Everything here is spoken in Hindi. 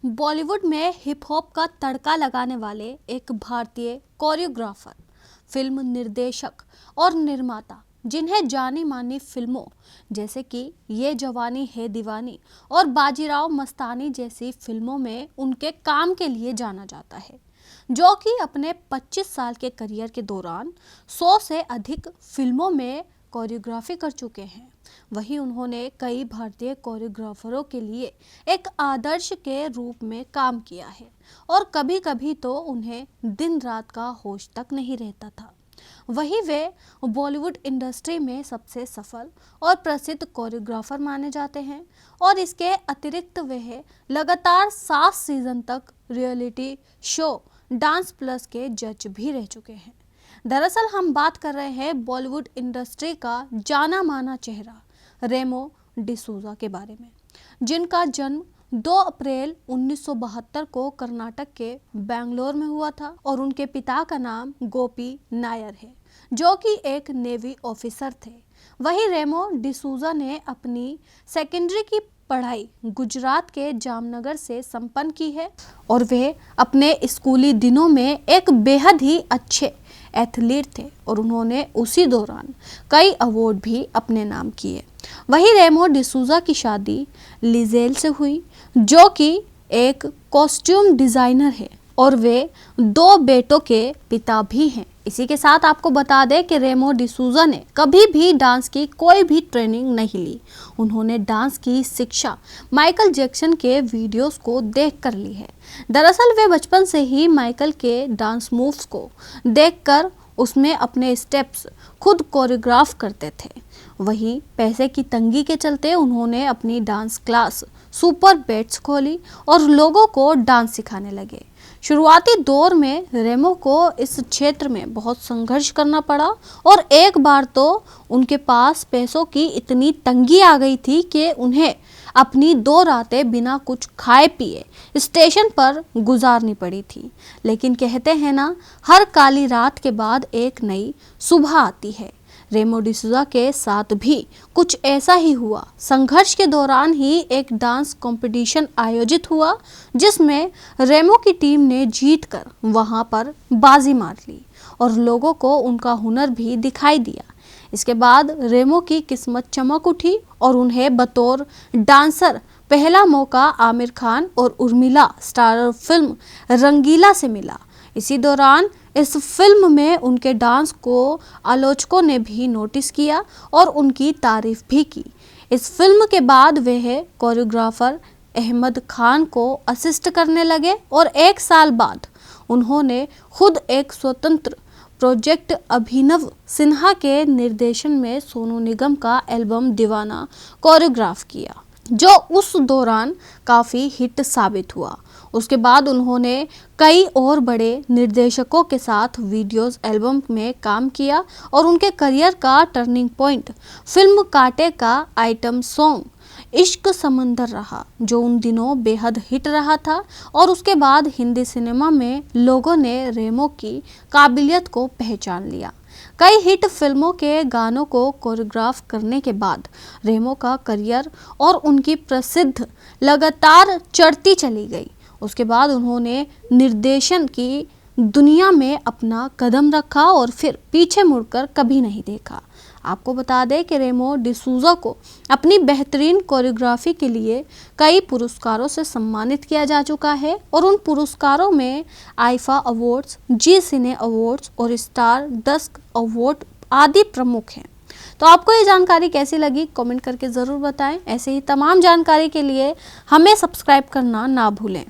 बॉलीवुड में हिप हॉप का तड़का लगाने वाले एक भारतीय कोरियोग्राफर, फिल्म निर्देशक और निर्माता, जिन्हें जानी मानी फिल्मों जैसे कि ये जवानी है दीवानी और बाजीराव मस्तानी जैसी फिल्मों में उनके काम के लिए जाना जाता है, जो कि अपने 25 साल के करियर के दौरान 100 से अधिक फिल्मों में कोरियोग्राफी कर चुके हैं। वहीं उन्होंने कई भारतीय कोरियोग्राफरों के लिए एक आदर्श के रूप में काम किया है और कभी कभी तो उन्हें दिन रात का होश तक नहीं रहता था। वहीं वे बॉलीवुड इंडस्ट्री में सबसे सफल और प्रसिद्ध कोरियोग्राफर माने जाते हैं और इसके अतिरिक्त वह लगातार 7 सीजन तक रियलिटी शो डांस प्लस के जज भी रह चुके हैं। दरअसल हम बात कर रहे हैं बॉलीवुड इंडस्ट्री का जाना माना चेहरा रेमो डिसूजा के बारे में, जिनका जन्म 2 अप्रैल 1972 को कर्नाटक के बेंगलोर में हुआ था और उनके पिता का नाम गोपी नायर है, जो कि एक नेवी ऑफिसर थे। वहीं रेमो डिसूजा ने अपनी सेकेंडरी की पढ़ाई गुजरात के जामनगर से संपन्न की है और वे अपने स्कूली दिनों में एक बेहद ही अच्छे एथलीट थे और उन्होंने उसी दौरान कई अवार्ड भी अपने नाम किए। वहीं रेमो डिसूजा की शादी लिजेल से हुई, जो कि एक कॉस्ट्यूम डिजाइनर है और वे 2 बेटों के पिता भी हैं। इसी के साथ आपको बता दें कि रेमो डिसूजा ने कभी भी डांस की कोई भी ट्रेनिंग नहीं ली। उन्होंने डांस की शिक्षा माइकल जैक्सन के वीडियोस को देखकर ली है। दरअसल वे बचपन से ही माइकल के डांस मूव्स को देखकर उसमें अपने स्टेप्स खुद कोरियोग्राफ करते थे। वहीं पैसे की तंगी के चलते उन्होंने अपनी डांस क्लास सुपर बेट्स खोली और लोगों को डांस सिखाने लगे। शुरुआती दौर में रेमो को इस क्षेत्र में बहुत संघर्ष करना पड़ा और एक बार तो उनके पास पैसों की इतनी तंगी आ गई थी कि उन्हें अपनी 2 रातें बिना कुछ खाए पिए स्टेशन पर गुजारनी पड़ी थी। लेकिन कहते हैं ना, हर काली रात के बाद एक नई सुबह आती है। रेमो डिसूजा के साथ भी कुछ ऐसा ही हुआ। संघर्ष के दौरान ही एक डांस कंपटीशन आयोजित हुआ, जिसमें रेमो की टीम ने जीतकर वहां पर बाजी मार ली और लोगों को उनका हुनर भी दिखाई दिया। इसके बाद रेमो की किस्मत चमक उठी और उन्हें बतौर डांसर पहला मौका आमिर खान और उर्मिला स्टारर फिल्म रंगीला से मिला। इसी दौरान इस फिल्म में उनके डांस को आलोचकों ने भी नोटिस किया और उनकी तारीफ भी की। इस फिल्म के बाद वह कोरियोग्राफर अहमद खान को असिस्ट करने लगे और 1 साल बाद उन्होंने खुद एक स्वतंत्र प्रोजेक्ट अभिनव सिन्हा के निर्देशन में सोनू निगम का एल्बम दीवाना कोरियोग्राफ किया, जो उस दौरान काफ़ी हिट साबित हुआ। उसके बाद उन्होंने कई और बड़े निर्देशकों के साथ वीडियोस एल्बम में काम किया और उनके करियर का टर्निंग पॉइंट फिल्म कांटे का आइटम सॉन्ग इश्क समंदर रहा, जो उन दिनों बेहद हिट रहा था। और उसके बाद हिंदी सिनेमा में लोगों ने रेमो की काबिलियत को पहचान लिया। कई हिट फिल्मों के गानों को कोरियोग्राफ करने के बाद रेमो का करियर और उनकी प्रसिद्ध लगातार चढ़ती चली गई। उसके बाद उन्होंने निर्देशन की दुनिया में अपना कदम रखा और फिर पीछे मुड़कर कभी नहीं देखा। आपको बता दें कि रेमो डिसूजा को अपनी बेहतरीन कोरियोग्राफी के लिए कई पुरस्कारों से सम्मानित किया जा चुका है और उन पुरस्कारों में आईफा अवार्ड्स, जी सिने अवार्ड्स और स्टार डस्ट अवार्ड आदि प्रमुख हैं। तो आपको ये जानकारी कैसी लगी, कमेंट करके ज़रूर बताएं। ऐसे ही तमाम जानकारी के लिए हमें सब्सक्राइब करना ना भूलें।